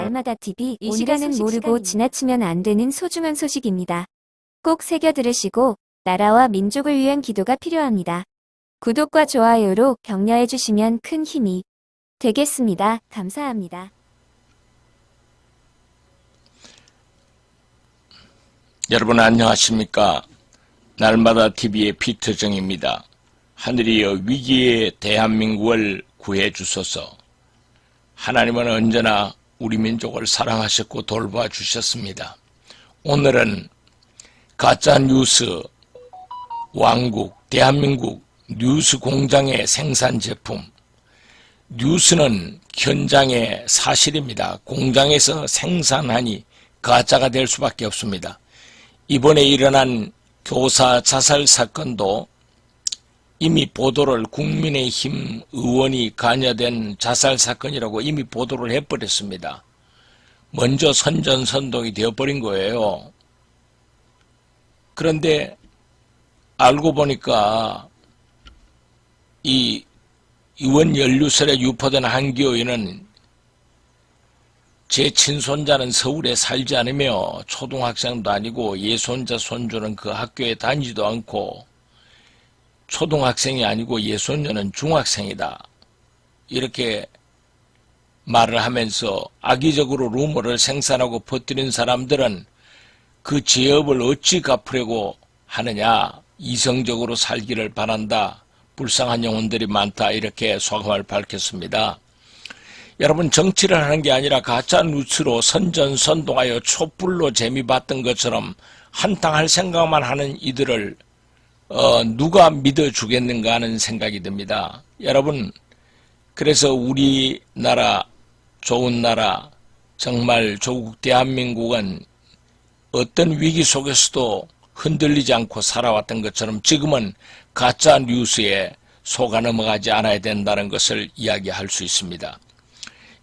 날마다 TV, 이 시간은 모르고 지나치면 안 되는 소중한 소식입니다. 꼭 새겨 들으시고 나라와 민족을 위한 기도가 필요합니다. 구독과 좋아요로 격려해 주시면 큰 힘이 되겠습니다. 감사합니다. 여러분 안녕하십니까? 날마다 TV의 피터정입니다. 하늘이여 위기의 대한민국을 구해 주소서. 하나님은 언제나 우리 민족을 사랑하셨고 돌봐 주셨습니다. 오늘은 가짜 뉴스 왕국 대한민국 뉴스 공장의 생산 제품, 뉴스는 현장의 사실입니다. 공장에서 생산하니 가짜가 될 수밖에 없습니다. 이번에 일어난 교사 자살 사건도 이미 보도를 국민의힘 의원이 관여된 자살 사건이라고 이미 보도를 해버렸습니다. 먼저 선전선동이 되어버린 거예요. 그런데 알고 보니까 이 의원 연루설에 유포된 한기호인은 제 친손자는 서울에 살지 않으며 초등학생도 아니고 예손자 손주는 그 학교에 다니지도 않고 초등학생이 아니고 예손자는 중학생이다. 이렇게 말을 하면서 악의적으로 루머를 생산하고 퍼뜨린 사람들은 그 죄업을 어찌 갚으려고 하느냐. 이성적으로 살기를 바란다. 불쌍한 영혼들이 많다. 이렇게 소감을 밝혔습니다. 여러분, 정치를 하는 게 아니라 가짜 뉴스로 선전선동하여 촛불로 재미봤던 것처럼 한탕할 생각만 하는 이들을 누가 믿어주겠는가 하는 생각이 듭니다. 여러분, 그래서 우리나라, 좋은 나라, 정말 조국 대한민국은 어떤 위기 속에서도 흔들리지 않고 살아왔던 것처럼 지금은 가짜 뉴스에 속아 넘어가지 않아야 된다는 것을 이야기할 수 있습니다.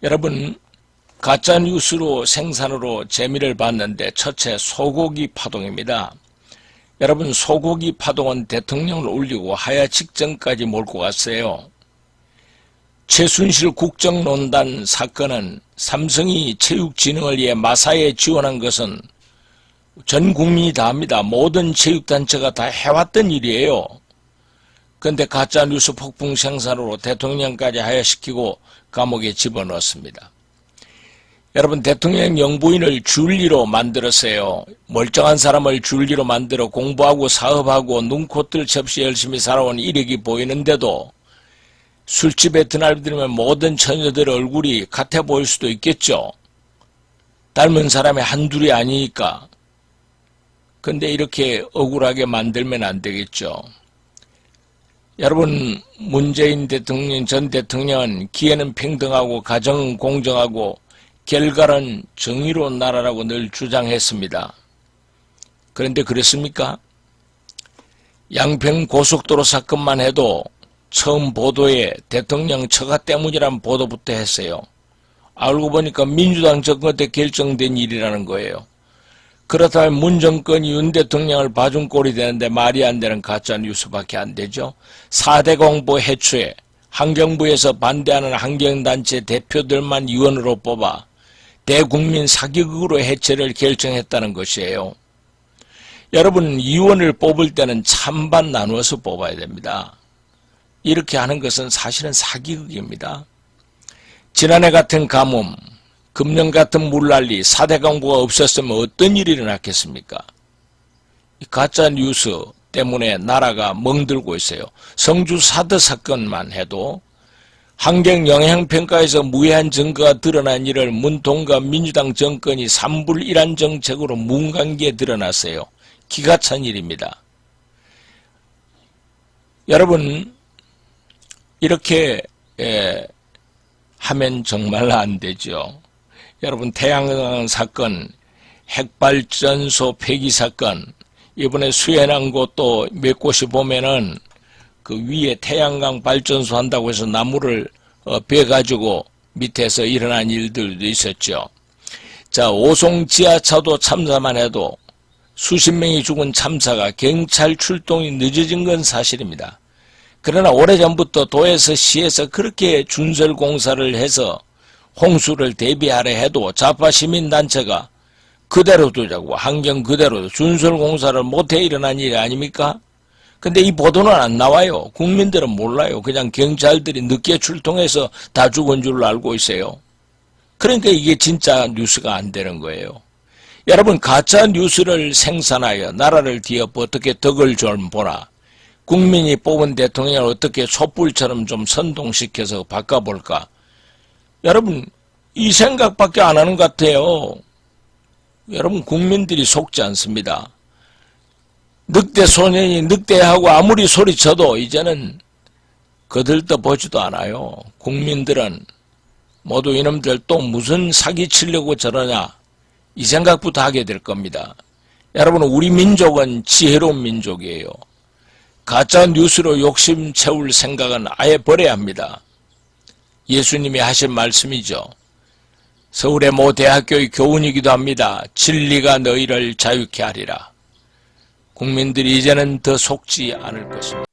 여러분, 가짜 뉴스로 생산으로 재미를 봤는데 첫째 소고기 파동입니다. 여러분, 소고기 파동은 대통령을 올리고 하야 직전까지 몰고 갔어요. 최순실 국정농단 사건은 삼성이 체육진흥을 위해 마사에 지원한 것은 전 국민이 다 압니다. 모든 체육단체가 다 해왔던 일이에요. 그런데 가짜뉴스 폭풍 생산으로 대통령까지 하야시키고 감옥에 집어넣었습니다. 여러분, 대통령 영부인을 줄리로 만들었어요. 멀쩡한 사람을 줄리로 만들어 공부하고 사업하고 눈코뜰 없이 열심히 살아온 이력이 보이는데도 술집에 드나들면 모든 처녀들 얼굴이 같아 보일 수도 있겠죠. 닮은 사람이 한둘이 아니니까. 근데 이렇게 억울하게 만들면 안 되겠죠. 여러분, 문재인 대통령, 전 대통령은 기회는 평등하고 가정은 공정하고 결과는 정의로운 나라라고 늘 주장했습니다. 그런데 그랬습니까? 양평 고속도로 사건만 해도 처음 보도에 대통령 처가 때문이라는 보도부터 했어요. 알고 보니까 민주당 정권 때 결정된 일이라는 거예요. 그렇다면 문 정권이 윤 대통령을 봐준 꼴이 되는데 말이 안 되는 가짜 뉴스밖에 안 되죠. 4대 공보 해초에 환경부에서 반대하는 환경단체 대표들만 위원으로 뽑아 대국민 사기극으로 해체를 결정했다는 것이에요. 여러분, 위원을 뽑을 때는 찬반 나누어서 뽑아야 됩니다. 이렇게 하는 것은 사실은 사기극입니다. 지난해 같은 가뭄, 금년 같은 물난리, 4대 강보가 없었으면 어떤 일이 일어났겠습니까? 가짜 뉴스 때문에 나라가 멍들고 있어요. 성주 사드 사건만 해도 환경영향평가에서 무해한 증거가 드러난 일을 문통과 민주당 정권이 3불 1한 정책으로 문관기에 드러났어요. 기가 찬 일입니다. 여러분, 이렇게 하면 정말 안 되죠. 여러분, 태양광 사건, 핵발전소 폐기 사건, 이번에 수해난 곳도 몇 곳이 보면은 그 위에 태양광 발전소 한다고 해서 나무를 베가지고 밑에서 일어난 일들도 있었죠. 자, 오송 지하차도 참사만 해도 수십 명이 죽은 참사가 경찰 출동이 늦어진 건 사실입니다. 그러나 오래전부터 도에서 시에서 그렇게 준설 공사를 해서 홍수를 대비하려 해도 좌파 시민단체가 그대로 두자고 환경 그대로 준설공사를 못해 일어난 일이 아닙니까? 근데 이 보도는 안 나와요. 국민들은 몰라요. 그냥 경찰들이 늦게 출동해서 다 죽은 줄로 알고 있어요. 그러니까 이게 진짜 뉴스가 안 되는 거예요. 여러분, 가짜 뉴스를 생산하여 나라를 뒤엎어 어떻게 덕을 좀 보나, 국민이 뽑은 대통령을 어떻게 촛불처럼 좀 선동시켜서 바꿔볼까. 여러분, 이 생각밖에 안 하는 것 같아요. 여러분, 국민들이 속지 않습니다. 늑대 소년이 늑대하고 아무리 소리쳐도 이제는 거들떠 보지도 않아요. 국민들은 모두 이놈들 또 무슨 사기 치려고 저러냐, 이 생각부터 하게 될 겁니다. 여러분, 우리 민족은 지혜로운 민족이에요. 가짜 뉴스로 욕심 채울 생각은 아예 버려야 합니다. 예수님이 하신 말씀이죠. 서울의 모 대학교의 교훈이기도 합니다. 진리가 너희를 자유케 하리라. 국민들이 이제는 더 속지 않을 것입니다.